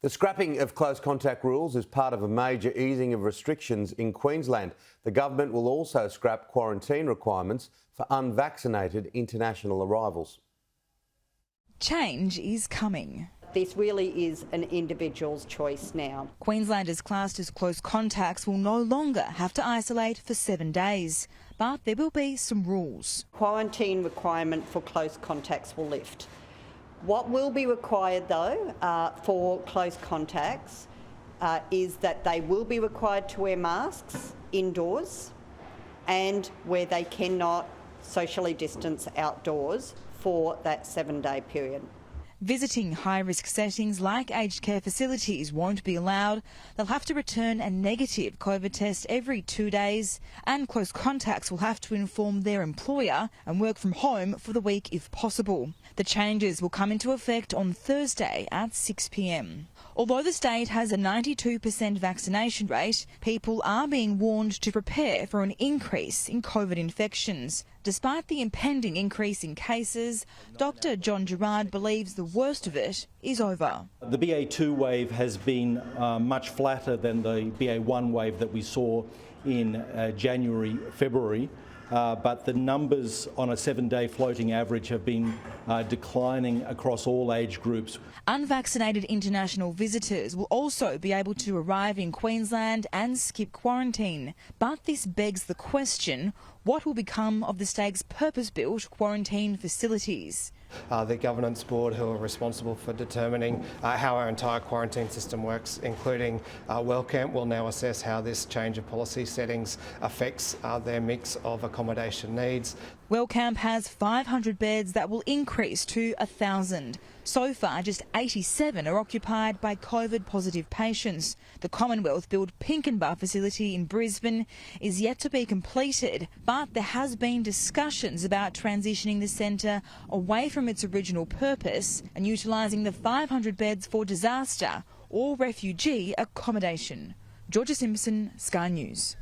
The scrapping of close contact rules is part of a major easing of restrictions in Queensland. The government will also scrap quarantine requirements for unvaccinated international arrivals. Change is coming. This really is an individual's choice now. Queenslanders classed as close contacts will no longer have to isolate for 7 days, but there will be some rules. Quarantine requirement for close contacts will lift. What will be required though for close contacts is that they will be required to wear masks indoors and where they cannot socially distance outdoors for that 7-day period. Visiting high-risk settings like aged care facilities won't be allowed. They'll have to return a negative COVID test every 2 days, and close contacts will have to inform their employer and work from home for the week if possible. The changes will come into effect on Thursday at 6 p.m. Although the state has a 92% vaccination rate, people are being warned to prepare for an increase in COVID infections. Despite the impending increase in cases, Dr John Gerard believes the worst of it is over. The BA2 wave has been much flatter than the BA1 wave that we saw in January, February. But the numbers on a 7-day floating average have been declining across all age groups. Unvaccinated international visitors will also be able to arrive in Queensland and skip quarantine. But this begs the question, what will become of the state's purpose-built quarantine facilities? The governance board, who are responsible for determining how our entire quarantine system works, including Wellcamp, will now assess how this change of policy settings affects their mix of accommodation needs. Wellcamp has 500 beds that will increase to 1,000. So far, just 87 are occupied by COVID-positive patients. The Commonwealth-built Pinkenba facility in Brisbane is yet to be completed, but there has been discussions about transitioning the centre away from its original purpose and utilising the 500 beds for disaster or refugee accommodation. Georgia Simpson, Sky News.